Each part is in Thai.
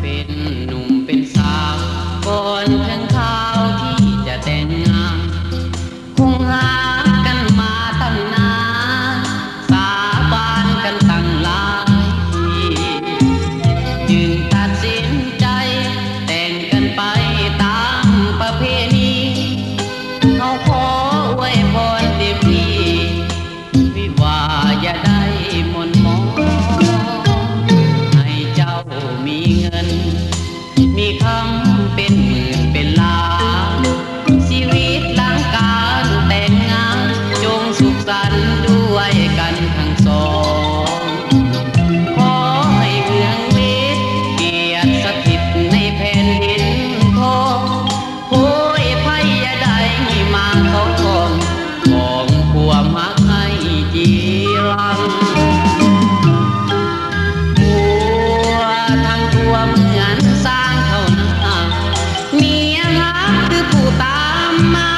เป็นหนุ่มเป็นสาวก่อนถึงคราวที่จะแต่งงานคงหากันมาตั้งนานสาบานกันตั้งหลายทีจึงตัดสินใจแต่งกันไปตามประเพณีเขาขออวยพรเต็มที่วิวาอย่าได้หม่นหมองให้เจ้ามีเงินมีคำเป็นหมื่นเป็นล้านชีวิตหลังการแต่งงานจงสุขสันต์ด้วยกันทั้งสองขอให้เมืองเล็กเกียรติสถิตในแผ่นดินทองโหยภัยอย่าได้มาทองของความหักให้จีรังหัวทั้งตัวเหมือนสร้างเท่านั้นเมียรักคือผู้ตามมา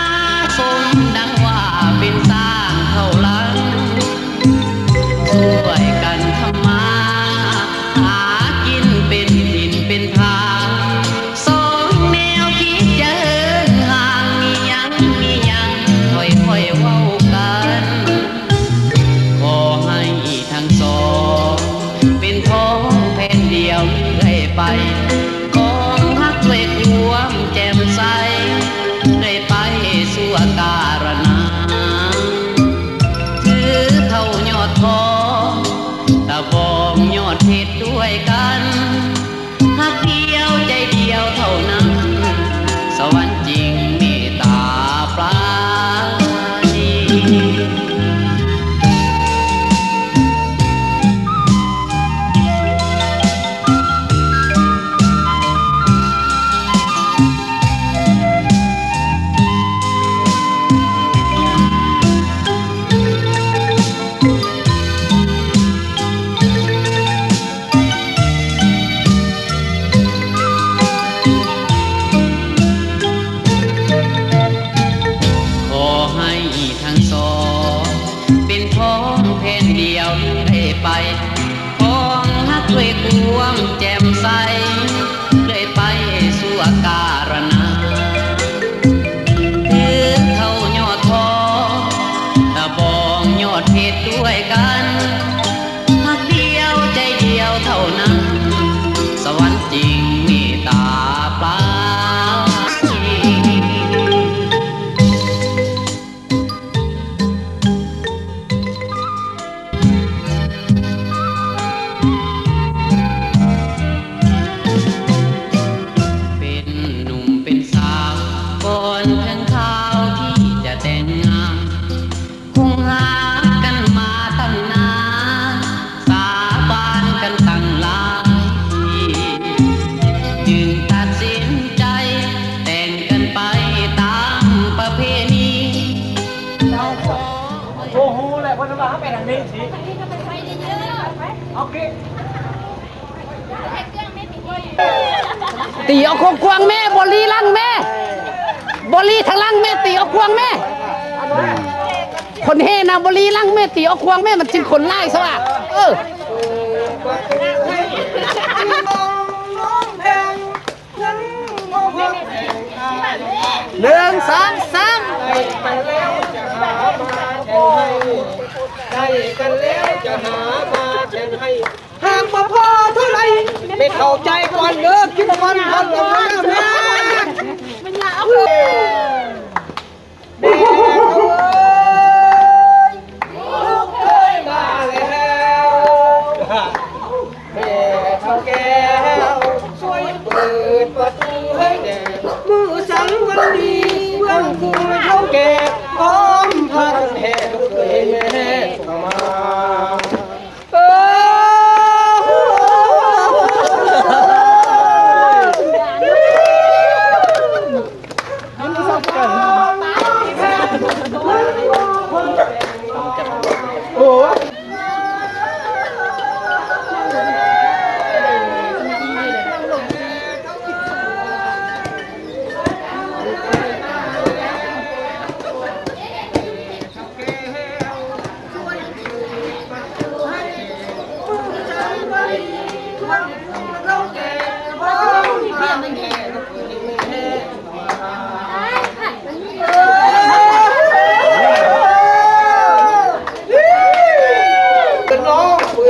สมดังว่าเป็นสร้างเท่าหลังช่วยกันทำมาหากินเป็นดินเป็นทางสองแนวคิดจะเหินห่างมียังค่อยๆเว้ากันขอให้ทั้งสองเป็นท้องแผ่นเดียวเรื่อยไปของฮักด้วยความแจ่มใสเรื่อยไปสู่การณาถือเท่ายอดทองตะบองยอดเพชรด้วยกันฮักเดียวใจเดียวเท่านั้นสวรรค์จริงเมตตาปราณี ขอให้ทั้งสองเป็นท้องแผ่นเดียวเรื่อยไปของฮักด้วยความแจ่มใสเรื่อยไปสู่การณาถือเท่ายอดทองตะบองยอดเพชรด้วยกันฮักเดียวใจเดียวเท่านั้นสวรรค์จริงเมตตาปราณี เป็นหนุ่มเป็นสาวก่อนถึงคราวที่จะแต่งงานคงหากันมาตั้งนานสาบานกันตั้งหลายทีจึงตัดสินใจแต่งกันไปตามประเพณีเราขอ โอ้โหแหละวันนั้นเราไปทางนี้สิโอเค ตีเอาควงแม่บรีลังแม่บรีทางลังแม่ตีเอาควงแม่คนเฮนะบรีลังแม่ตีเอาควงแม่มันจึงคนไล่ซะว่าหนึ่งสองสาม ไปแล้วจะหามาแทนให้ได้กันแล้วจะหามาแทนให้หากพอเท่าไรไม่เข้าใจก่อนเลิกคิดก่อนทำลงแล้วนะมันยาวเลยเด็กลูกเคยมาแล้วแม่เท่าแก้วช่วยเปิดประตูให้แด่มือสังวันดีวันคุณเท่าแก่พร้อมพันแห่ลูกเคยแม่เข้ามา เ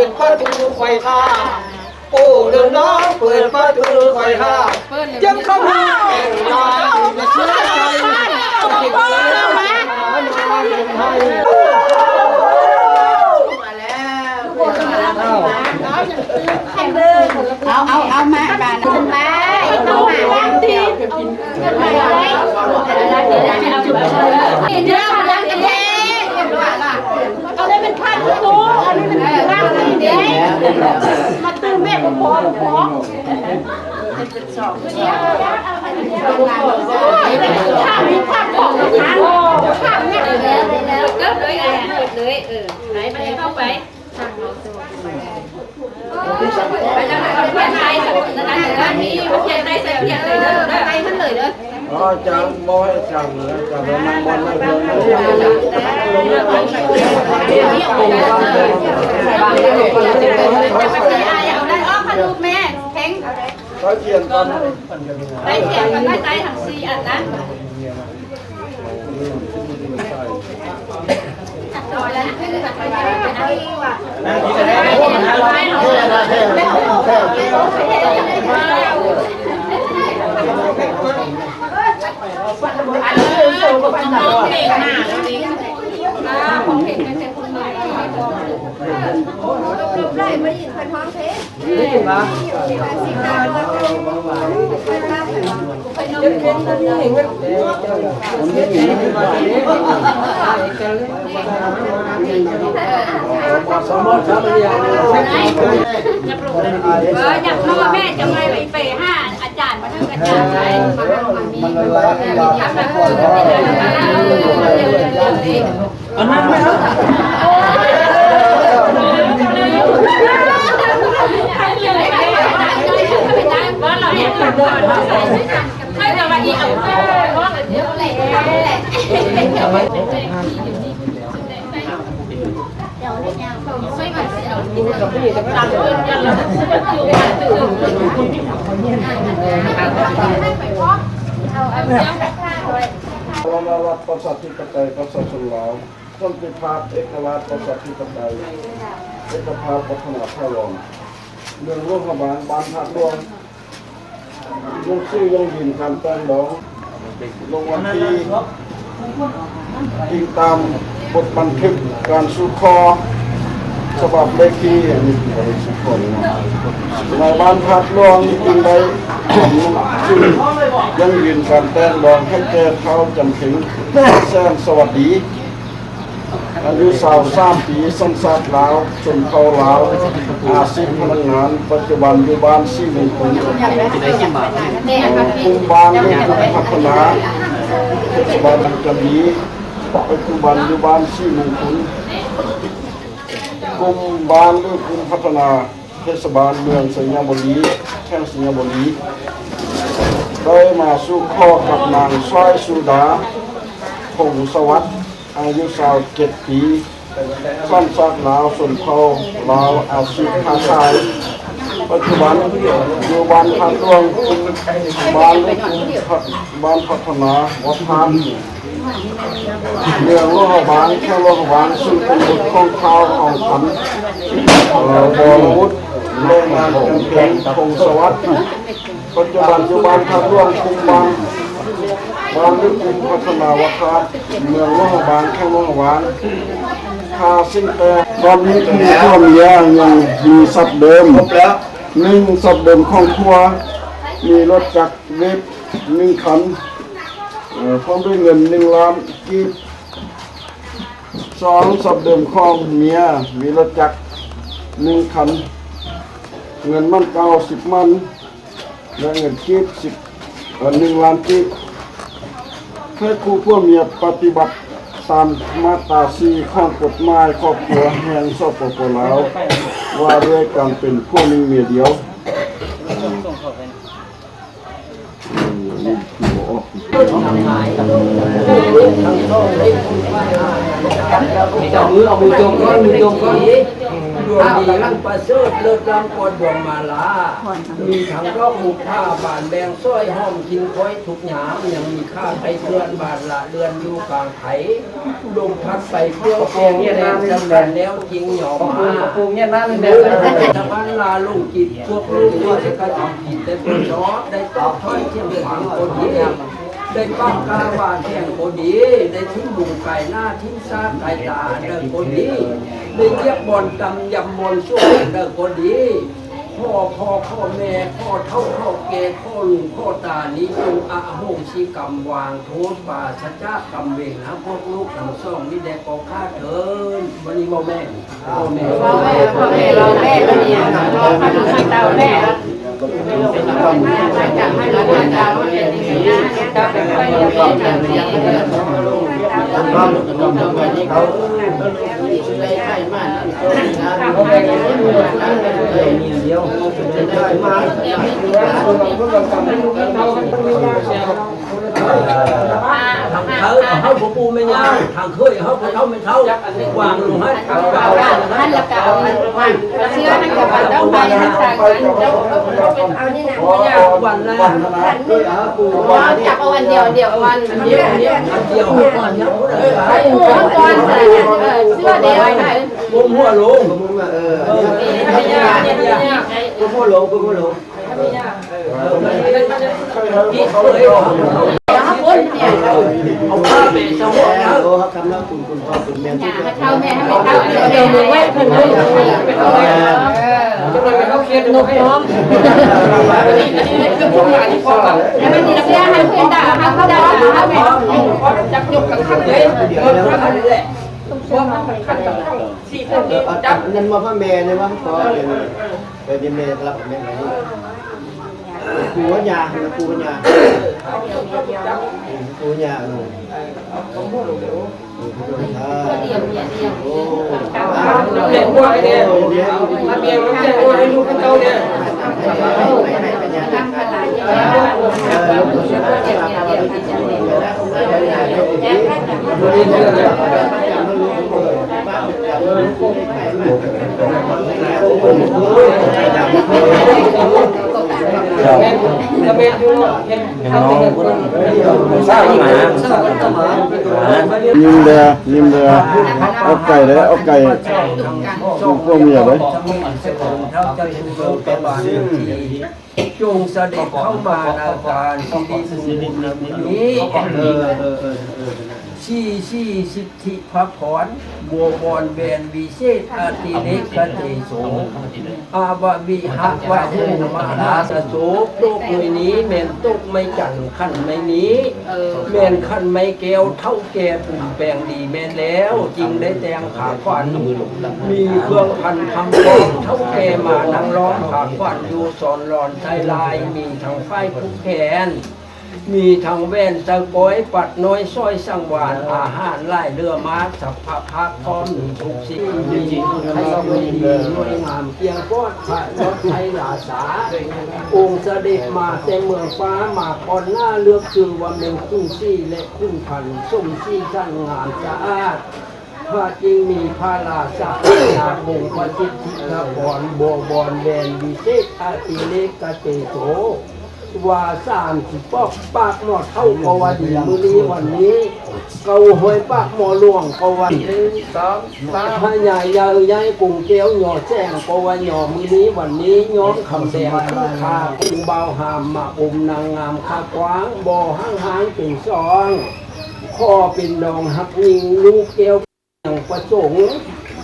ดประตูไฟท่าโอ้เดินน้องเปิดประตูไฟท่ายังเข้ามาน้องจะเชื่อใจติดเชื้อมาเอามาการขึ้นมาเอามาล้างทีเดี๋ยวล้างกันเองเอาได้เป็นขั้นตู้อันนี้มันล้างทีเดียวมาตื้อแม่ก็พอข้าวมีข้าวของข้าวข้าวเนี่ยแล้วก็เลยไหนไปเข้าไปไปจังหวัดไปไทยนั่นนี่มันเพียงได้ใส่เพียงเลยเด้อไปมันเลยเด้ออ๋อจังบ่ให้จังเลยจังเลยนั่งบนเลยเขาเขียนก่อนได้เขียนกันได้ใจทั้ง4อันนะต่อแล้วขึ้นไปนั่งที่ไหนของเห็นกันแต่คนใหม่ได้ไม่ยินไปพร้อมเพชรได้ยินปะสมมติครับอยากพ่อแม่จะไม่ไป5อาจารย์มาทั้งอาจารย์เลยมันทำแบบอันนั้นไม่เอาไม่จะมาอีกเพราะเดี๋ยวแหละไม่มาเสียวตามเพื่อนกันแล้วอยู่กันตื่นเราวัดประชาธิปไตยประชาชนลาวสันติภาพเอกราชประชาธิปไตยเอกภาพพัฒนาพระรองเมืองร่วมกับบ้านพักรวมลงชื่อลงดินการแปลงดองลงวันที่อิงตามบทบันทึกการสู่คอฉบับเลขที่มีสุขคนในบ้านพักรวมอิงได้ชื่อยังยืนการแปลงดองให้แก่เท้าจำถึงแซมสวัสดีอายุ23 ปีสัญชาติลาวชนเผ่าลาวอาชีพพนักงานปัจจุบันอยู่บ้าน4 เมืองคุมบ้านด้วยกลุ่มพัฒนาปัจจุบันจะมีปัจจุบันอยู่บ้าน4 เมืองคุณกลุ่มบ้านด้วยกลุ่มพัฒนาเทศบาลเมืองสัญญาบุรีแห่งสัญญาบุรีได้มาสู่ข้อกับนางสร้อยสุดาพงศวัฒน์อายุ27 ปีสัญชาติลาวชนเผ่าลาวอาชีพค้าขายปัจจุบันอยู่บ้านพักรวงบ้านพัฒนาวัดพานเมืองโลหะบางแค่โลหะบางซึ่งเป็นบุตรของข้าวของขันบอลวุฒิโรงงานจำเป็นพงศวัฒน์ปัจจุบันอยู่บ้านพักรวงคุมบางลึกคุมพัฒนาวัดพานเมืองโลหะบางแค่โลหะบางคาสิ่งแต่ตอนนี้คือพ่อเมียยังมีทรัพย์เดิมแล้ว1ทรัพย์เดิมของครัวมีรถจักรเล็บ1 คันพร้อมด้วยเงิน1 ล้านกีบ2ทรัพย์เดิมของเมียมีรถจักร1 คันเงินมันเก่า10 มันและเงินกีบ1 ล้านกีบเพื่อครูพ่อเมียปฏิบัติตามมาตรา4ของกฎหมายครอบครัวแห่งสปป.ลาวว่าด้วยการเป็นผู้มีเมียเดียวเอามือจมก้อน ดวงดีลังประเสริฐเลิศล้ำกอดดวงมาลามีทั้งรอบหุบผ้าบานแดงสร้อยห้อมกินค้อยทุกหยามยังมีข้าไปเพื่อนบาทละเรือนอยู่กลางไผ่ลมพัดไปเที่ยวแกงแรงจำแรงแล้วจริงหยอมมาปูเงี้ยนั่นเลยทำบ้านลาลุงกิจพวกลูกที่จะกระทำผิดได้เป็นชอบได้ตอบถ้อยเที่ยงฝังคนเดียวได้ป้ากาวานแห่งโคดีได้ทิ้งบุงไก่หน้าทิ้งซากไก่ตาเดินโคดีได้เรียบบอลกำยำมนช่วยเดินโคดีพ่อแม่พ่อเท่าพ่อแก่พ่อลุงพ่อตานี้จงอาโหสิกรรมวางโทษบาชัจ้ากรรมเวรนะพวกลูกทั้งสองนี่แดกอฆ่าเถินวันนี้พ่อแม่เราแม่แล้วเนี่ยเราพาลูกให้เต้าแม่จากให้เราว่าดาวเป็นอย่างนี้ดาวเป็นไปอย่างนี้เขาได้ใกล้มากเขาไปเดียวได้มากทางเขาผมปูไม่ยากทางเคยเขาไม่เท่าวางลงให้ทางเก่าท่านละเก่าเชื่อท่านกับวันต้องไปท่านต่างกันเอานี่นะวันละจับเอาวันเดียววันเดียวก่อนยังก่อนเสื้อเดียวหน่อยมุมหัวลงหัวลงพี่เขาเลยเอาผ้าไปสมองนะเขาทำแล้วคุณพ่อคุณแม่ที่เท่าแม่ให้ไปเท่าเดี๋ยวมือไว้เพิ่นเลยจะไปเขาเครียดนกพร้อมนี่คือพวกหลานที่พ่อแบบแล้วไม่มีนักเรียนให้เพื่อนด่าเขาด่าแม่จับยกกันขั้นเลยขั้นนี่แหละว่ามันขั้นกับสี่คนนี้จับนั่นมาพ่อแม่เนี่ยว่าพ่อเป็นแม่รับแม่ไหนปูวัญญาปูวัญญาเรียนบัวเนี่ยมาเบียร์มาเรียนบัวให้ลูกให้เต้าเนี่ยยิ้มเรือเอาไก่เลยเอาไก่พวกเมียเลยจงเสด็จเข้ามาอาการสิรินี้ชี้สิทธิพระพรบัวบอนแบนวิเศษอาติเล็กกเตโสอาวะวิหะวะโหมหาสโสโลกนี้แม่นตกไม่จันขันไม่นี้แม่นขันไม่แก้วเท่าแก่ปุ่มแปลงดีแม่นแล้วจริงได้แตงขาขวัญมีเครื่องพันทำแกงเท่าแก่มานั่งร้องขาขวัญอยู่สอนหลอนใจลายมีทางไฟผู้แขนมีทางแว่นตะก้อยปัดน้อยซ้อยสังวานอาหารไล่เรือม้าสัพพะพักพร้อมมีทุกสิ่งมีให้เราดีหน่วยงามเพียงก้อนพระรถไทยหลาสาองค์เสด็จมาแต่เมืองฟ้ามาก่อนหน้าเลือกชื่อว่าเมืองคุ้งซี่และคุ้งพันส้มซี่สั้นงามสะอาดพระจริงมีพระราชานาคงพระสิทธิพระพรบัวบอนแดนวิเศษอาติเลกเตโสว่า30ปอกปากหมอดเท่ากวาดีมื้อนี้วันนี้เกาหอยปากหมอหลวงกวาดีพระใหญ่ยาวใหญ่กุ้งเกี้ยวหยอแจ้งกวาหยอมื้อนี้วันนี้ย้อมคำแดงคู่คากุ้งเบาหามมาอมนางงามคากว้างบ่อห้างเป็นซองข้อเป็นดองหักยิงลูกเกี้ยวอย่างประสงค์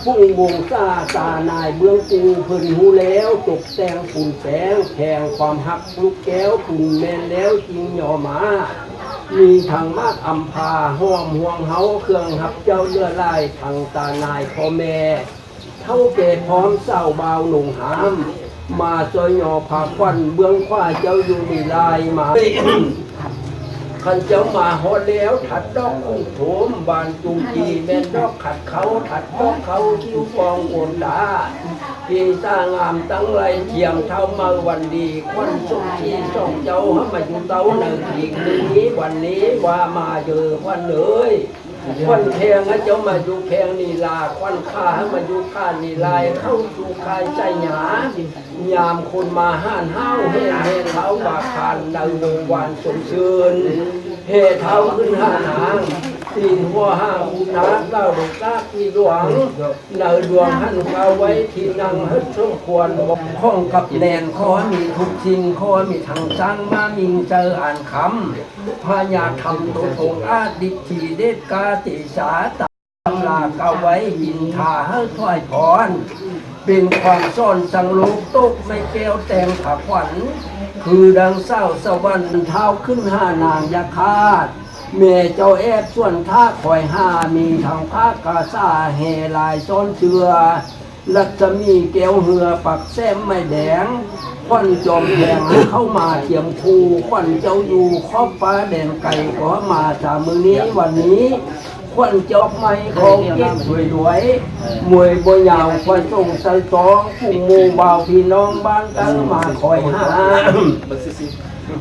พุ่งวงซาตานายเบื้องจริงเพิ่นหูแล้วตกแต่งฝุ่นแสงแทงความหักลูกแก้วฝุ่นแม่นแล้วจริงหย่อมามีทางมากอัมพาห้อมห่วงเฮาเครื่องหับเจ้าเลือดลายทางตานายพ่อแม่เท่าเกศพร้อมเศร้าบาวหนุ่งหามมาซอยหย่อผาควันเบื้องขวาเจ้าอยู่ในลายมาขันเจ้ามาหอแล้วถัดดอกคุ้งโถมบานจุงจีแม่นดอกขัดเขาถัดดอกเขาคิ้วฟองโอนตาพี่สร้างงามตั้งไรเทียมเท่ามาวันดีควันสุขที่ส่องเจ้าให้มาอยู่เต้าหนึ่งอีกนี้วันนี้ว่ามาเจอวันเลย ควันแพงให้เจ้ามาอยู่แพงนี่ลาควันข้าให้มาอยู่ข้านี่ลายเข้าสู่คายใจหยายามคนมาห้านห้าวเฮ่เท้าบาคานดาววงวานสมเชิญเฮ่เท้าขึ้นห้าหางตีนหัวห้าอุณาเล่าดอกลากมีหลวงเนดวงหันเอาไว้ที่นั่งให้สมควรบอกข้องกับแดนขอมีทุกสิ่งขอมีทางสร้างมามิงเจออ่านคำพญาธรรมตัวองค์อาดิทีเดชกาติสาตตำลาเก่าไว้ยินทาให้ถ้อยพรเป็นความซ่อนสังโลกตกไม่แก้วแต่งผักขวัญคือดังเศร้าสวรรค์เท้าขึ้นห้านางยาคาดเมเจ้าแอบส่วนท่าคอยห้ามีทางภาคกาซาเฮลายซ้อนเชือลัจะมีแก้วเหือปักแซมไม่แดงควันจอมแดงเข้ามาเทียมคูควันเจ้าอยู่ครอบฟ้าแดงไก่ก็มาจากมือนี้วันนี้ควันจอกไม้ของเก็บสวยรวยมวยบยาวควันส่งใส่ตองผู้มูเบาพี่น้องบ้านกันมาคอยหา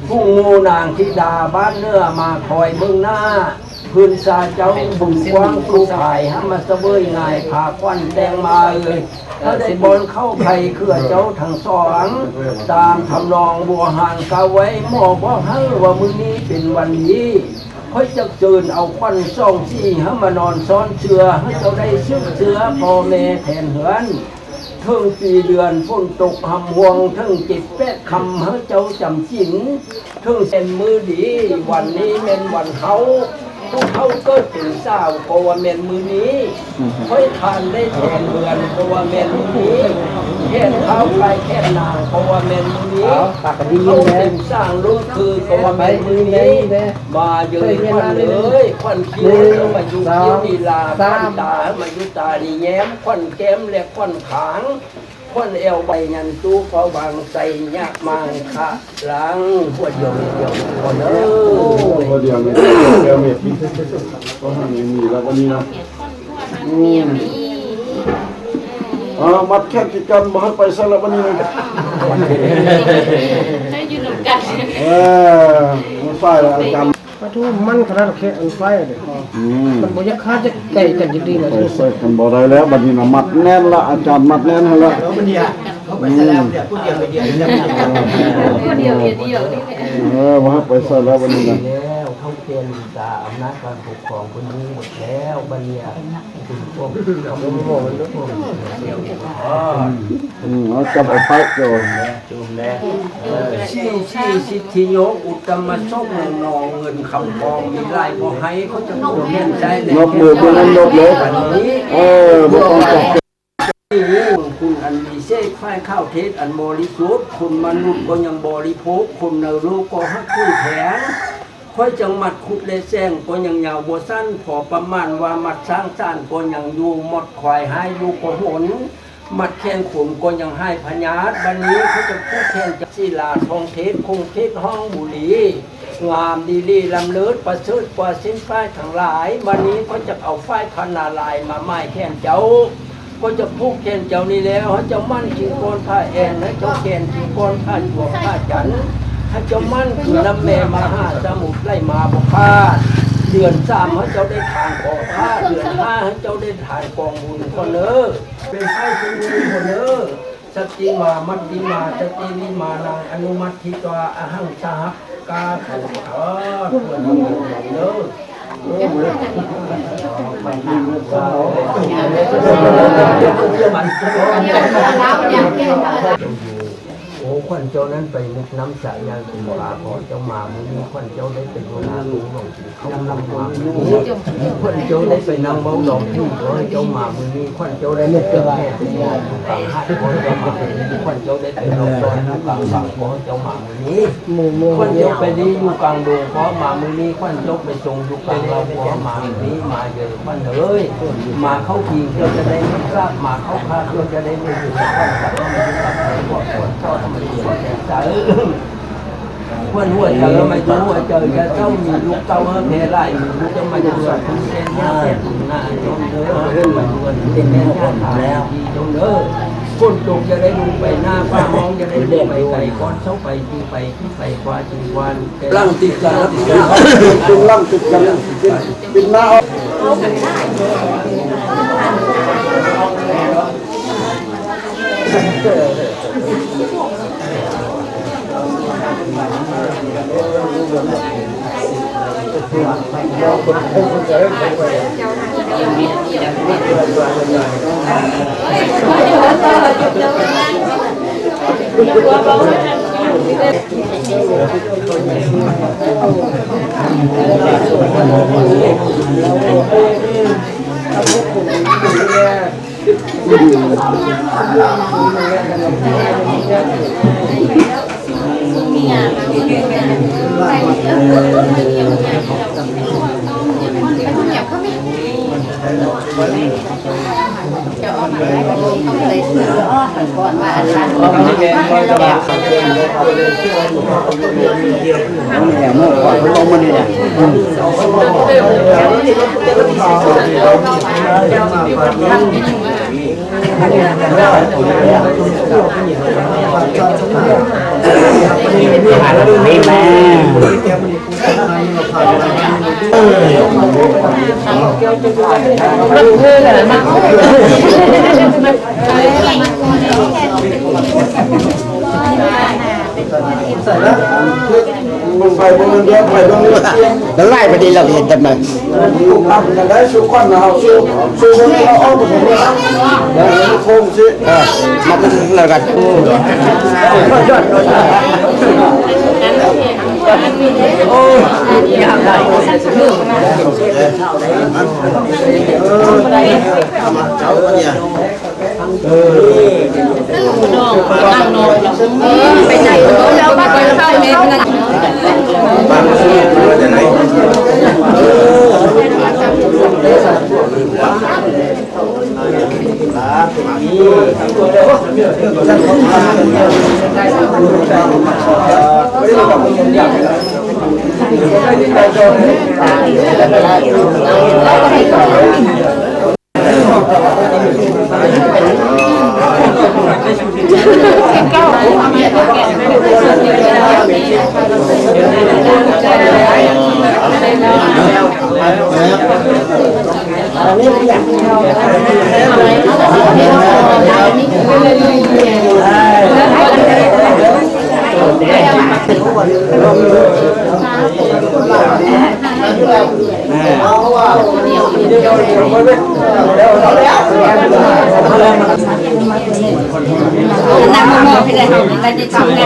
ผู้งูนางธิดาบ้านเนื้อมาคอยเบื้องหน้าพื้นซาเจ้าบุญกว้างตูไผ่ให้มาเสวยง่ายพาควันแดงมาเลยถ้าได้บอลเข้าไข่เครือเจ้าทั้งสองตามทำนองบัวหานกาไว้หมอบอกให้ว่ามือนี้เป็นวันนี้ค่อยจะเจิญเอาควันซ่องซี่ให้มานอนซ้อนเชือให้เจ้าได้ซื้อเสือพ่อแม่แทนเหือนเทิงปีเดือนฝนตกหำห่วงเทิงจิตแปดคำให้เจ้าจำสินเทิงเป็นมือดีวันนี้เป็นวันเขาพวกเขาก็ถึงเศร้าเพราะว่าเมนมือนี้ค่อยทานได้แทนเดือนเพราะว่าเมนมือนี้แค่เท้าไปแค่นางเพราะว่าเมนมือนี้เขาถึงสร้างลูกคือเพราะว่าเมนมือนี้มาเยอะควันเลยควันคิ้วแล้วมาอยู่คิ้วนีลาควันตามาอยู่ตาดีแย้มควันแก้มและควันขางควันเอวใบยันตู้เฝ้าบางใส่ยากมังคะหลังหัวเดียวคนเด้อหัวเดียวเนี่ยแก้วเม็ดก็ทำอย่างนี้แล้ววันนี้นะมัดแค่กิจกรรมมาไปซะแล้ววันนี้เลยให้ยืนกันมันไฟแล้วจำปะทูมันขนาดแค่อันไฟเลยมันบ่ยักขาดจะไก่กันจริงๆเลยใส่กันบ่ได้แล้วบัดนี้นะมัดแน่นละอาจารย์มัดแน่นให้แล้วมันเนี่ยเขาไปซะแล้วเนี่ยพูดเดียวไปเดียวเดียวนี่แหละว่าไปซะแล้ววันนี้นะแล้วเขาเป็นตาอำนาจการปกครองคนนี้หมดแล้วบัดเนี่ยถึงพวกเขาบ่มันพวกเดียวเอาจับไอ้ไฟโจมจุ่มแล้วชี้สิทธิโยอุตมะโชคนองเงินคำกองมีลายบ่ให้เขาจะโกรธแน่นใจเลยนกมือพวกนั้นนกเลยบ่ต้องจับคุณอันมีเสกไฟข้าวเทศอันบริสุทธิ์คุณมนุษย์ก็ยังบริโภคคุณเนรูก็ฮักคุยแผงค่อยจังมัดขุดเลแซงก็ยังยาวบัวสั้นพอประมาณว่ามัดสร้างสร้างก็ยังอยู่หมดควายให้อยู่ก็หนมัดแข้งขุนก็ยังให้พญาตบันนี้เขาจะพูดแทนจากศิลาทองเทศคงเทศห้องบุรีงามดีลีลำเลิศประเสริฐกว่าสิ้นไฟทั้งหลายวันนี้เขาจะเอาไฟพันนาลายมาไม้แข้งเจ้าก็จะพูกแข้งเจ้านี่แล้วเขาจะมั่นจิงโกนผ้าแอนให้เจ้าแข้งจิงโกนผ้าหยวกผ้าจันให้เจ้ามั่นคือน้ำแม่มาหาสมุทรไล่มาบกพาเดือน3ให้เจ้าได้ทานกองผ้าเดือน5ให้เจ้าได้ทานกองบุญคนเนอเป็นไพ่เป็นบุญคนเนอสติมามัดติมาสติวิมานังอนุมัติตัวอหังสหักกาโขตัวนี้เนอโอ้ขวัญเจ้านั้นไปนึกน้ำสายยางถึงปลาพอเจ้ามามือนี้ขวัญเจ้าได้เป็นหัวหน้าลุงหลงเขานำมามือนี้ขวัญเจ้าได้ไปนั่งเมาดอกที่ขอให้เจ้ามามือนี้ขวัญเจ้าได้เป็นแม่เป็นญาติต่างหัดขอให้เจ้ามามือนี้ขวัญเจ้าได้เป็นน้องจอยอยู่กลางฝั่งขอให้เจ้ามามือนี้ขวัญเจ้าไปดีอยู่กลางดงขอมามือนี้ขวัญเจ้าไปทรงอยู่กลางเราขอมามือนี้มาเยอะขวัญเอ้ยมาเข้าทีเราจะได้ไม่ทราบมาเข้าคาเราจะได้ไม่อยู่กับขวัญกับเราไม่อยู่กับใครขอขวัญชอบทำไมเพื่อนหัวเจอไม่ตัวหัวเจอจะเจ้ามีลูกเต้าเพลไล่ลูกจะมาจะสวดคุณเป็นญาติหน้าจงเด้อเป็นแม่ญาติแล้วจงเด้อคนตกจะได้ดูไปหน้าฟ้ามองจะได้ดูไปไกลก้อนเช้าไปจีไปที่ไปกว่าจีวันร่างติดกันแล้วติดร่างติดกันเป็นหน้า นี่แม่มึงไปมึงเดียวไปมึงแล้วไล่ไปดีเราเห็นกันไหมลูกทำกันได้สุขวันเราสู้คนเราเอาหมดเลยแล้วโค้งสิมาเป็นอะไรกันโอ้ยากได้เจ้าเนี่ยตั้งโนไปไหนแล้วบ้านไปเข้าเมนนะบ้านซื้อมาจากไหนนั่งมองไปเลยไปจะทำไง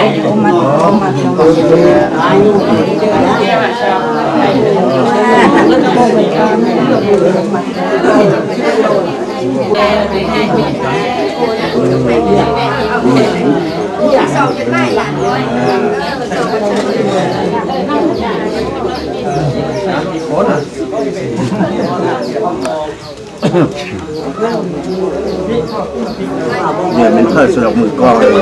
สองจะได้หลังเลยเนี่ยมันเถิดสำหรับมือกองเลย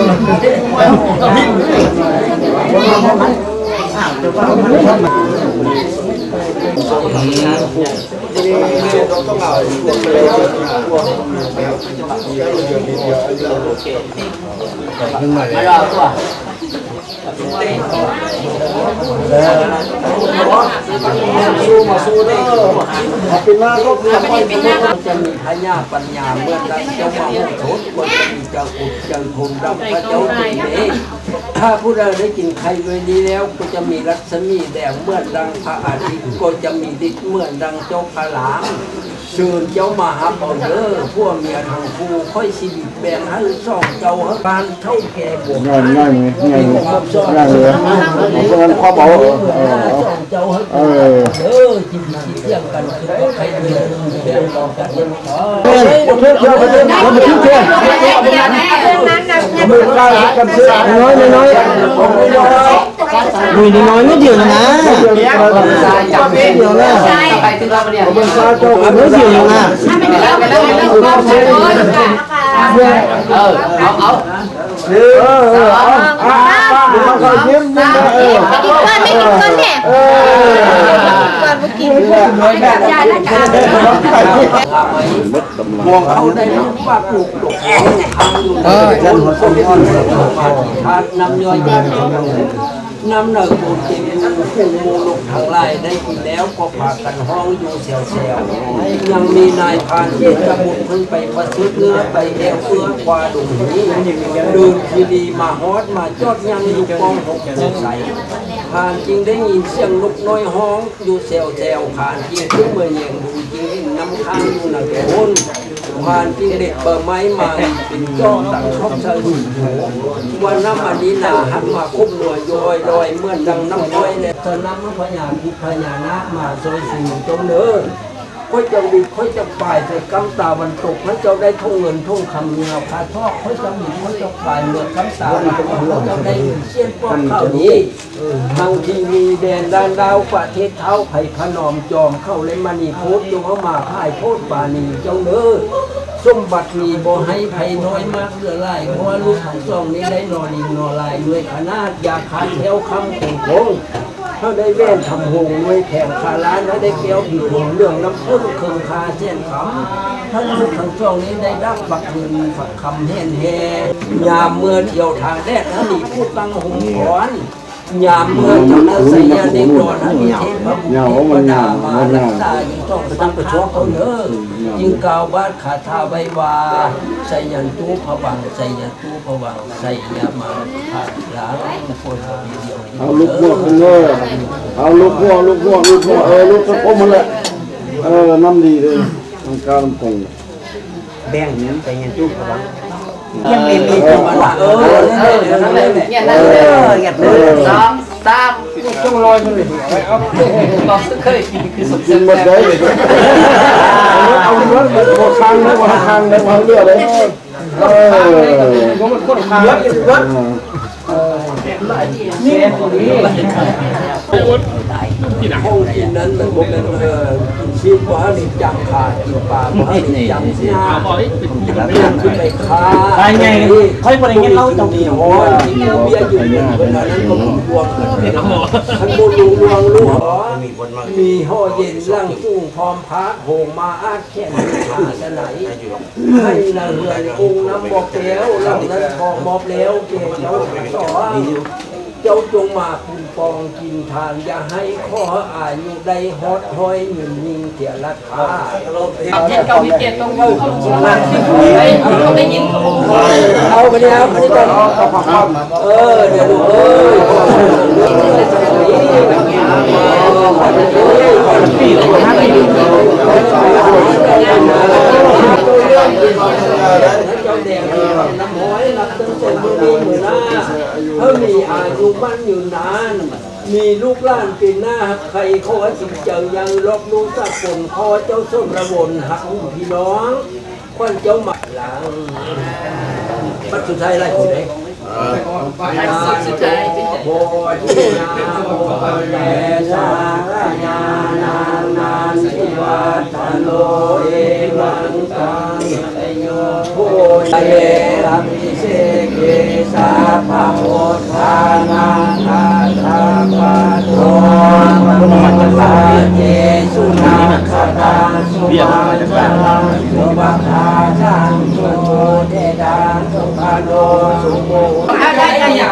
สู้มาสู้เด้อเป็นมาก็คือจะมีพญาปัญญาเมื่อใดเจ้ามาโหดคนจะมีเจ้าอุดเจ้าทุนดำพระเจ้าตีเองถ้าผู้ใดได้กินไข่ด้วยนี้แล้วก็จะมีรัศมีแดงเมื่อดังพระอาทิตย์ก็จะมีฤทธิ์เมื่อดังเจ้าพระหลามเชิญเจ้ามาฮับเอาเด้อพวกเมียทางผู้ค่อยชีวิตแบ่งให้ส่องเจ้าให้บ้านเท่าแก่บวกง่ายง่ายเลยง่ายเลยง่ายเลยเพราะงั้นข้อเบาส่องเจ้าให้เด้อจิตเที่ยงกันคือใครเดือดเดือดต่อกันเฮ้ยเพื่อนเพื่อนเพื่อนเพื่อนเพื่อนเพื่อนมือกล้ากันเสื้อน้อยน้อยมือน้อยไม่เดียวนะจับเดียวนะไปถึงเราเนี่ยมือซาโจกันไม่เดียวนะเอายิ้มยิ้มไม่กินเกินเนี่ย กินยาและกา มองเขาได้ลูกปากลูกหลงทางอยู่ในคนคนคนมาที่ทานน้ำย่อยยาน้ำหนักปูเต็มผู้โมลกทั้งหลายได้กินแล้วก็พากันห้องอยู่เซลยังมีนายพานเจตบุตรเพิ่งไปประซื้อเนื้อไปแอวเฟื่องกว่าดุนี้ดูทีดีมาฮอดมาจอดยังอยู่กองหกใสผ่านจริงได้ยินเสียงลูกน้อยห้องอยู่เซลผ่านจริงขึ้นเมื่อเย็นดูจริงเห็นน้ำค้างอยู่หนักโอนผ่านจริงเด็ดเบอร์ไม้มาเป็นจ้องตังชอบเชยวันน้ำอันนี้หนาหันมาคุ้มหน่วยย้อยลอยเมื่อดังน้ำย้อยเนี่ยเธอน้ำมันพญาพิพญานาคมาโดยสิ่งจงเนินค่อยจะบิดค่อยจะป่ายแต่กำตาวันตกพระเจ้าได้ท่องเงินท่องคำเงาคาทอกค่อยจะบิดค่อยจะป่ายเมื่อกำตาวันตกพระเจ้าได้เชี่ยนป้อนข้าวนี้ทางทีวีแดนด้านดาวประเทศเท้าไผ่พนอมจอมเข้าเลยมณีพุทธจงเข้ามาพ่ายโทษปานีเจ้าเนินสมบัติมีบ่ให้ไผ่น้อยมากเหลือหลายเพราะลูกของซองนี้ได้นอนดินนอนลายด้วยขนาดยาคันแถวคำคงเขาได้แว่นทำหงด้วยแข่งคาล้านแล้วได้เกี้ยวผิวเรื่องน้ำพึ่งเคืองคาเส้นขำท่านลูกของซองนี้ได้รับบักเงินฝักคำแห่นแห่ยามเมื่อเที่ยวทางแดดท่านมีผู้ตั้งหงขอนยามเมื่อเจ้าหน้าที่เด็กโดนท่านมีเทพพระบุตรดามารักษายิ่งต้องไปตั้งประชดเขาเนอยิ่งกล่าวบ้านขาทาใบวาใส่ยันตู้ผวังใส่ยันตู้ผวังใส่ยามาขาดหลาโคตรเดียวเอาลูกพวกเลยเอาลูกพวกลูกตะโกนมาเลยน้ำดีเลยทางการคง แบ่งเนี้ยใส่ยันตู้ผวัง ยังมีจังหวะนั่นเลยเนี่ยนั่นเลยสองสาม ต้องลอยมันเลยเอา บอกเคยกินคือสุด กินหมดเลยเอาเนื้อหมดคางเลยวันคางเลยวันเลือดเลยมันคนขาเยอะอยู่วะนี่ตัวนี้ห้องกินนั้นมันบอกเป็นชีพว่านี่จังขากินปลาว่านี่จังเสียแล้วขึ้นไปค้าไปไงค่อยบริเงินเล่าตรงนี้โอ้ย ที่เบียอยู่เนี่ยเวลานั้นก็บวกกันทั้งบุญลวงลูกมีห่อเย็นร่างจุ้งพร้อมพระโหงมาอาแค่หาสนายให้นางเรือนองค์น้ำบอกแล้วหลังนั้นทองมอบแล้วเกศเจ้าสอนเจ้าจงมาคุ้มครองกินทานอย่าให้ข้ออายุได้ฮอดห้อยหนึ่งยิงเสียราคา เจ็ดเก้าวิเจ็ดต้องเข้ามาเขาได้ยินเขา เอาไปเนี่ยเอาไปนี่ก่อนเดี๋ยวดูเจ้าแดงน้ำห้อยรับตั้งแต่มือนี้มือหน้าเขามีอายุมั่นอยู่นานมีลูกหลานเป็นหน้าใครขอสิเจ้ายังลบลูกสักคนขอเจ้าส้มระวนหักพี่น้องควันเจ้าหมักหลังปัจจุบันไรคนไหนสุดใจโบทินาโบแลสารญานานาสิวัตโลเอวังกังโยโพเยรัมิเสเกสาภะโอทานาคาทาปะโตมัจจาเจสุนาคาตาสุมาจังสุบัคาจังสุโมเทดาสุปาโนสุโม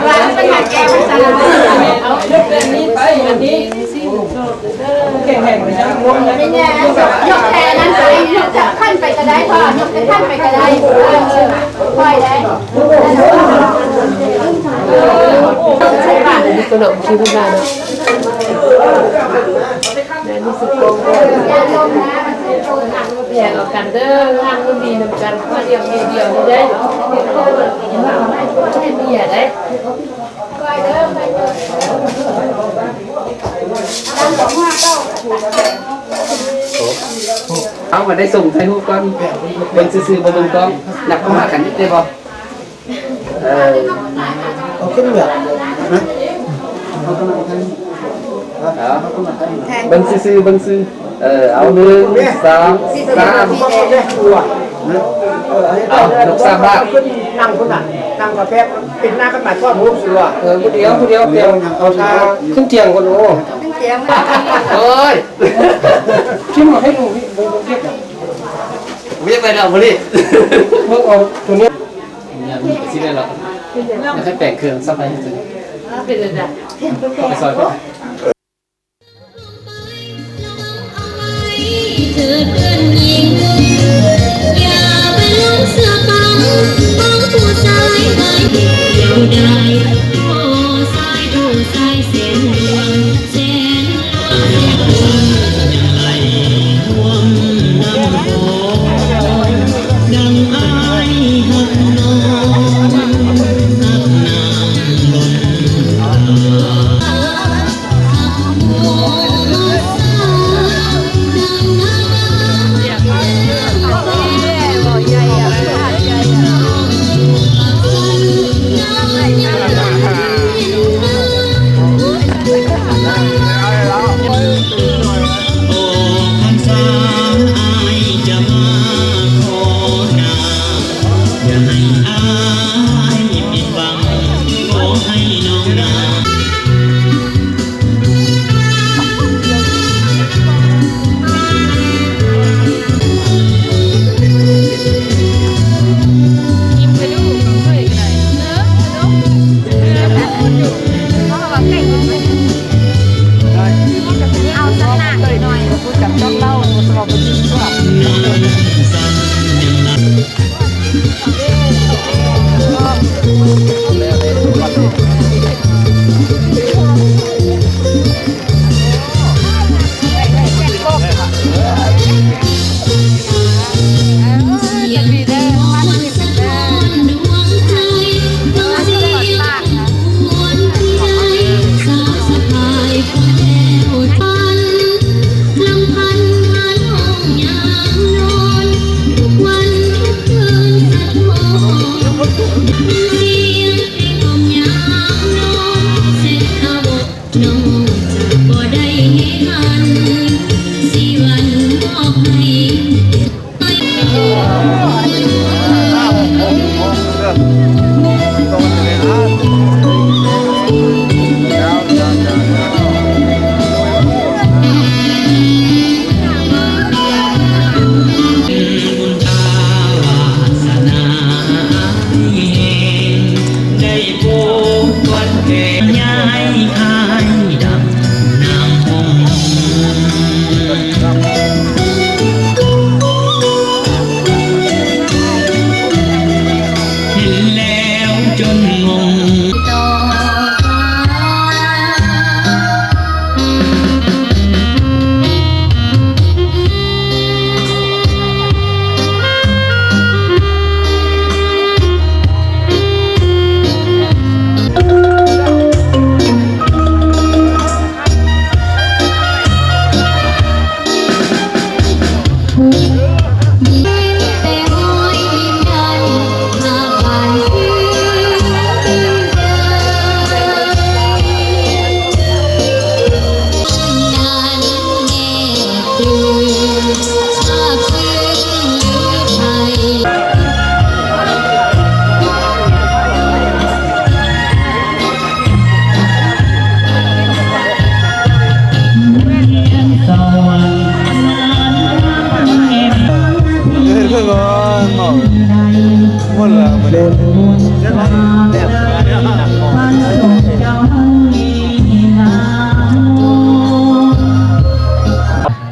ร้านเป็นแกงภาษาเอาเรื่องนี้ไปอันนี้แข่งเลยนะงงเลย ไม่แน่ยกแทนนั้นไปยกจากขั้นไปก็ได้พ่อยกจากขั้นไปก็ได้ค่อยได้ใช่ป่ะตัวหนองชื่อคุณได้เนาะนี่สุดโกงแย่เรากันเด้องานก็ดีนำกันมาเดียวเดียวได้ให้เบียได้ไปเด้อไปเด้อเอามาได้ส่งไทยฮูก่อนเบิ่งซื่อๆบ่เบิ่งกล้องนับเข้ามากันนิดได้บ่เอาขึ้นแบบนะเบิ่งซื่อๆเบิ่งซื่อเอา1 2 3เอาลูกสามบาท นั่งคนน่ะนั่งกาแฟปิดหน้ากันหมายทอดรูปสิวะผู้เดียวเดียวเอาชาขึ้นเตียงคนโอ้ แจ้ง โอ้ย คิดมาให้หนูพี่มึงเรียก วิ่งไปเอาบุรี มึงเอาตัวนี้ อย่ามีสิได้หรอกอยากให้แปลกเครื่องซับไปให้ถึงไปซอยก่อน เถิดเพื่อนหญิงอย่าไปลงเสือปังของผู้ชายไม่เดียวดายโอ้สายดูสายเส้นดวงเส้นลวงยังไหลท่วมน้ำโขงดังอายหักน้องหักน้ำล้น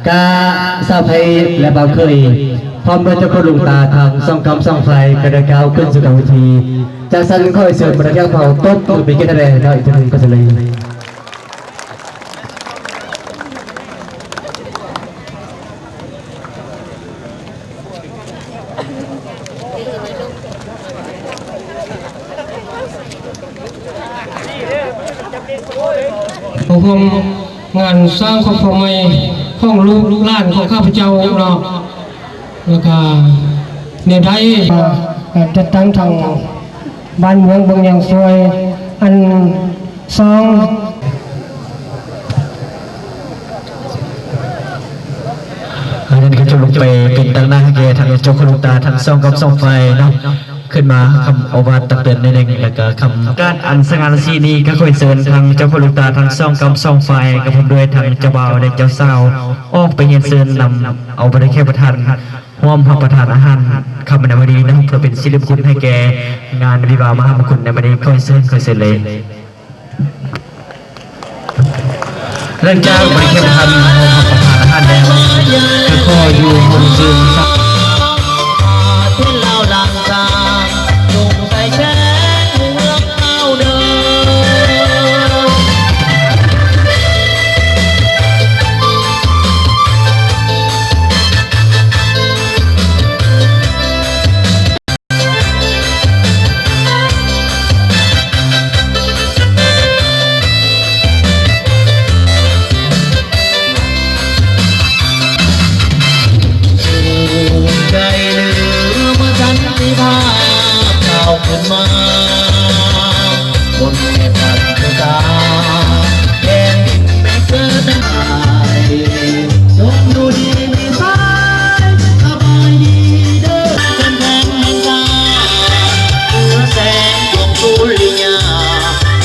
กาสะเพยและบ่าวเคยพร้อมด้วยเจ้าคนลุงตาทางซ่องคำซ่องไฟกระดาวขึ้นสู่กลางเวทีจากสันค่อยเสิร์ฟบรรยากาศเผาต้นตัวปีกันแดงได้อีกทีนึงก็จะเลยผมงานสร้างครอบครัวใหม่ของลูกหลานของข้าพเจ้าเนาะแล้วก็เนี่ยได้จะตั้งทางบ้านเมืองบางอย่างสวยอันสองอันนั้นก็จะลงไปเป็นตั้งหน้าเกทางเจ้าคนลุงตาทางซ่องกับซ่องไฟเนาะ ขึ้นมาคำเอาวาตักเตือนในเร่งแล้วก็คำการอันสง่าสีนี้ก็ค่อยเสริญทางเจ้าพ่อลูกตาทางซ่องกำซ่องไฟกับผมด้วยทางเจ้าบ่าวและเจ้าสาวออกไปเย็นเสริญนำเอาไปได้แค่ประทานร่วมพระประทานอาหารคำในวันนี้นะเพื่อเป็นศิลปคุณให้แก่งานวิวามหามงคลในวันนี้ค่อยเสริญเลยเรื่องจากบริเวณทันร่วมพระประทานอาหารแล้วก็ขออยู่บนซึมซับ ที่เราลังตาหนุ่มใส่แช้เมืองเอาเดิม ใจลืมเมื่อฉันมีภาพเก่าขึ้นมาบนแผ่นตาแดงไม่เกินได้จงดูดีมีสายสบายดีเด้อจนแทงแห่งตาเมื่อแสงดวงสุริยา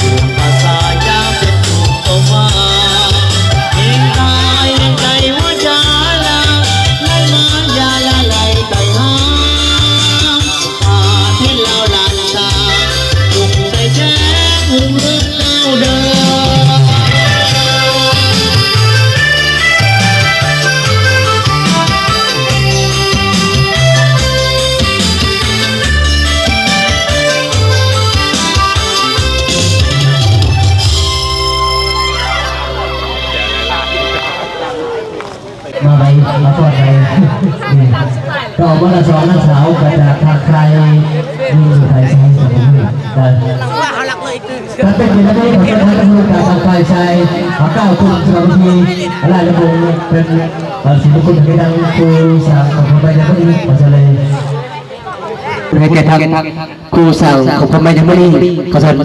ดวงภาษายาเป็นดวงตมาเองตายเองใจว่าจะลาไล่มายาละไล่ไก่หางป่าที่เราลันตาลุงใส่แช้หุ่มเรื่องเอาเดิม มาไปมาทอดไปก็เมื่อสองนักสาวไปจากทางใครมีสุดท้ายใช้สมุนไพรถ้าเป็นอย่างนี้ผมจะทำตำรวจการทางฝ่ายชายขอก้าวคุณสวัสดีอะไรระบบเป็นศิลปินที่ดังครูสาวของผมไปยังไม่ได้ขอเฉลยให้แก่ทางครูสาวของผมไปยังไม่ได้ขอเชิญ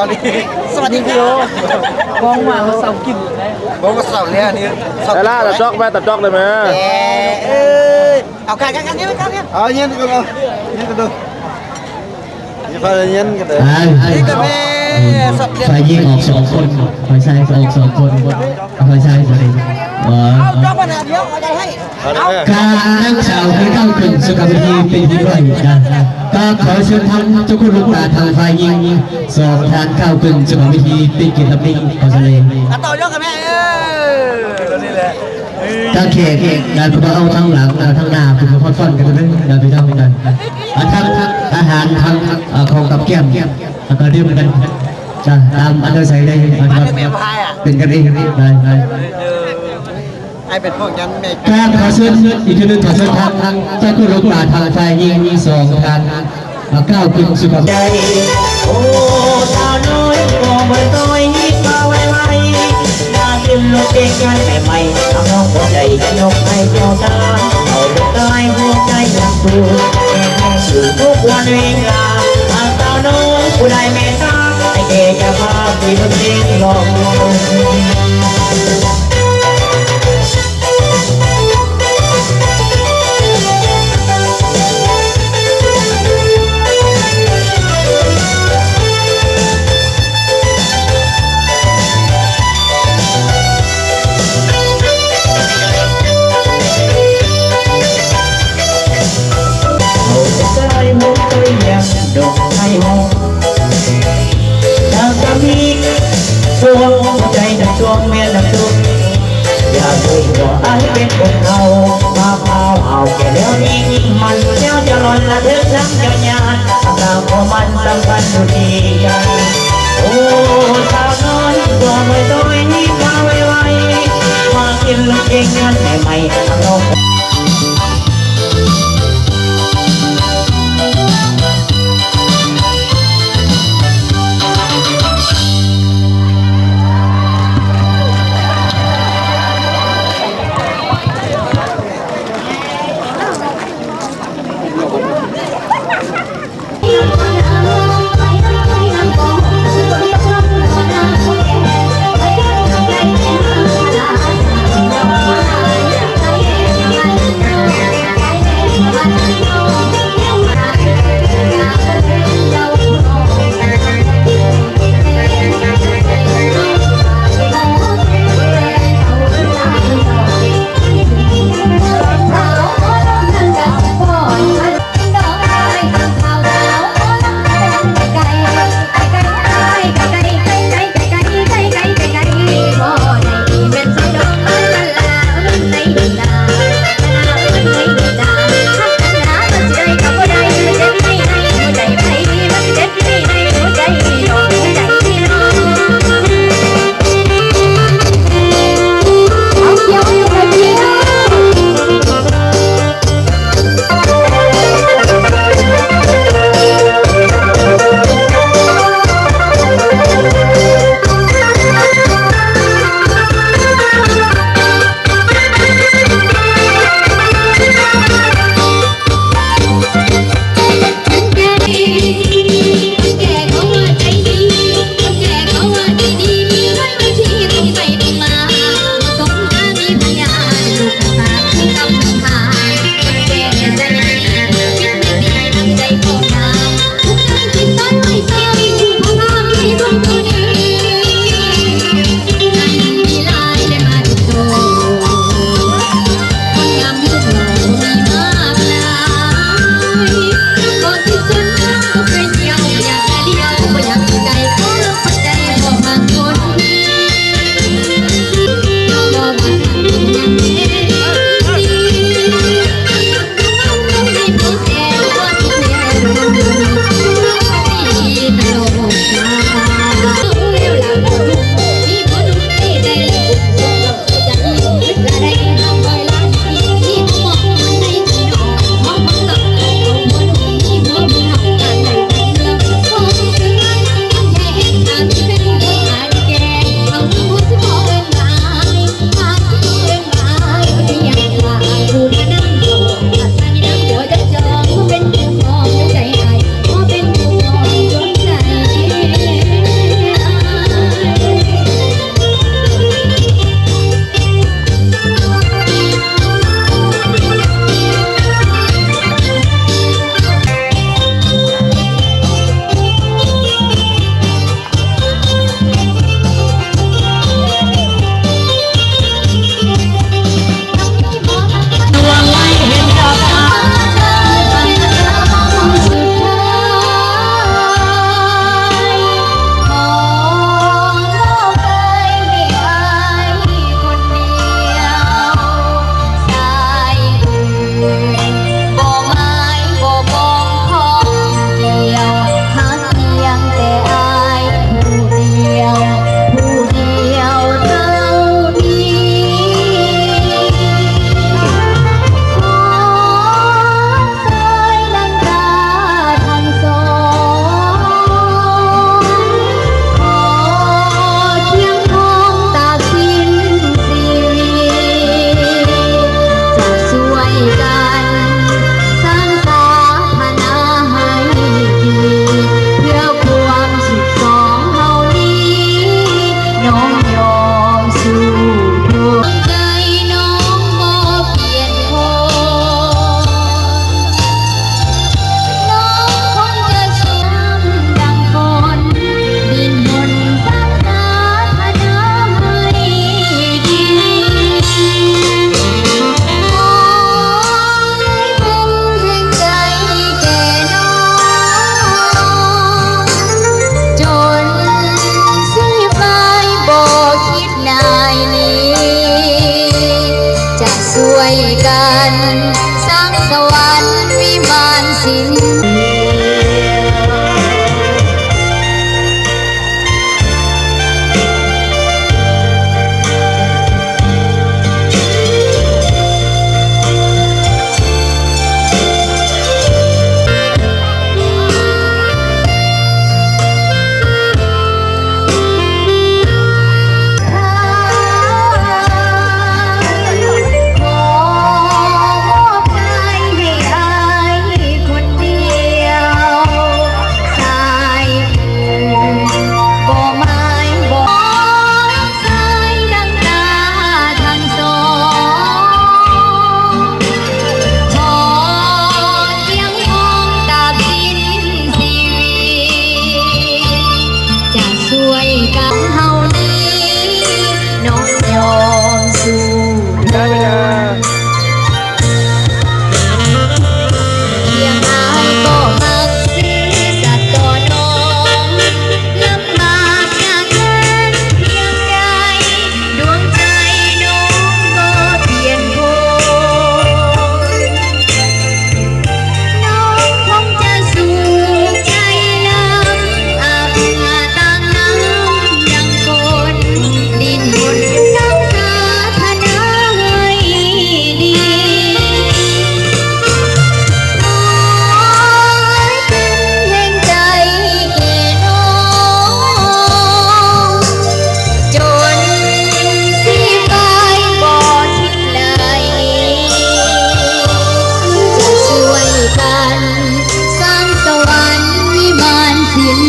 อนนี้ สวัสดีพี่โอมองมาเขาเสากิน ผมก็เสาเนี่ยนี่ แต่ละตัดจอกไหมตัดจอกได้ไหม เอากันนี่ไหมครับเนี่ยเอาเงี้ยกันเอาเงี้ยกันดูนี่พาเงี้ยกันเลยนี่ก็แม่สับเลี้ยง ฝ่ายยิงออกสองคนฝ่ายชายออกสองคนฝ่ายชายฝ่ายจอกมาเดี๋ยวเอาใจให้ การนักข่าวให้เข้าถึงสุขภาพเป็นที่ร้อยนะก็ขอเชิญท่านเจ้าคุณลูกตาทางฝ่ายยิงสองทางเข้าถึงสุขภาพเป็นเกียรติมิ่งขอเสนอ ต่อยกกันแม่นี่แหละ ถ้าเขตงานคุณเอาทั้งหลังทั้งหน้าคุณพอดฟันกันเลยงานไปทำกันทั้งอาหารทั้งของกับแก้มก็เรียกกันจะตามอันเดอร์ไซด์ได้เป็นกันเองได้ ไอเป็นพวกยันเมฆ การขอเชิญอีกทีนึงขอเชิญทางเจ้าคุณลูกตาทางฝ่ายยิงสองทางก้าวขึ้นสุขภาพ โอ้สาวน้อยก็เมื่อต้อยมาไว้น่าขึ้นรถเด็กงานใหม่ๆทำน้องหัวใจจะยกให้เจ้าตาเอาลูกตายหัวใจยังสูงอยู่ทุกวันเวลาสาวน้อยผู้ใดเมตตาให้แกจะพาพี่บนเตียงลองดอกไม้หอมดาวสามีดวงหัวใจดังดวงเมียดังดวงอย่าเคยบอกไอ้เป็นคนเรามาพาวเอาแก่แล้วนี้มันแล้วจะหล่นละเถิดน้ำยาญาตาพอมันสำคัญอยู่ดีโอ้สาวน้อยตัวไม่ต้อยนี่มาไวๆมากินลูกเองงานใหม่ๆทำน้อง ช่วยกันเฮานี้น้องยอมสู้เพียงอายก็มักสิสัตว์ต่อน้องลำบากยากเย็นเพียงใดดวงใจน้องก็เปลี่ยนโพน้องคงจะสู้ใจลำอาบเหงื่อต่างน้ำยังคนดิ้นรนน้ำตาทนาให้ดี โอ้ยเป็นแห่งใจแก่น้องจนสิไปบ่ทิศไหนจะช่วยกันสร้างสวรรค์วิมานสิ้น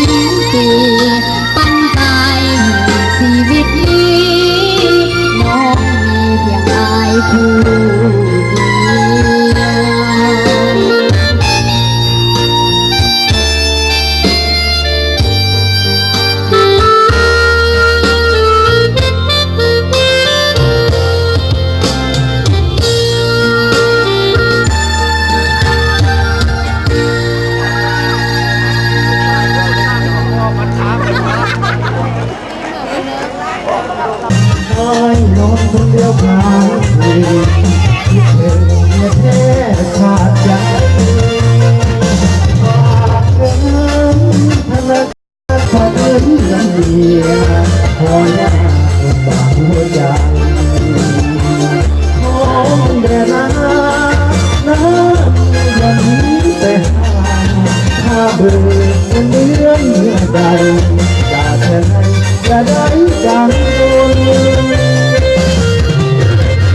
ปีปั้นตายชีวิตนี้น้องมีเพียงอายผู้เดียวน้อยนอนคนเดียวผ่านคืนคิดถึงเมียแท้ขาดใจฝากเงินธนาคารฝากเงินเงินเมียพอยากฝากหัวใจมองแดดน้ำอย่าหนีไปหาถ้าเบื่อเงินเดือนเมื่อใดจะแค่ไหนจะได้จัง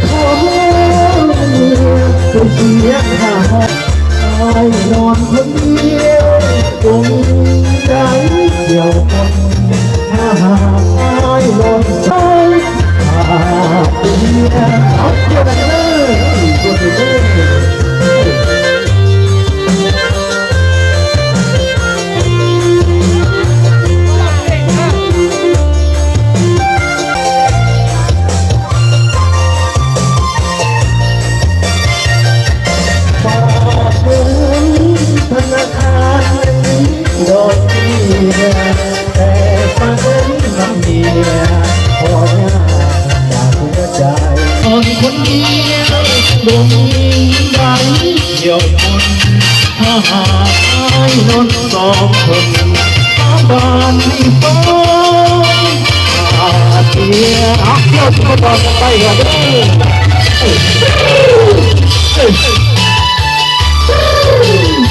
โอ้ตัวเสียงหาไอ้นอนคนเดียวจงใจเดียวคนถ้าหากไอ้นอนใจหากเดียวเอาเกี่ยวกันเลยตัวเดียวฝากเงินธนาคารนี้โดนเมียแต่ฝากเงินน้ำเมียพอยากจากหัวใจคนเดียวดวงใจเดียวคนถ้าหากไอ้นนสองคนมาบ้านที่ฟ้องอาเทียอักเดียวทุกคนไปกันเด้อ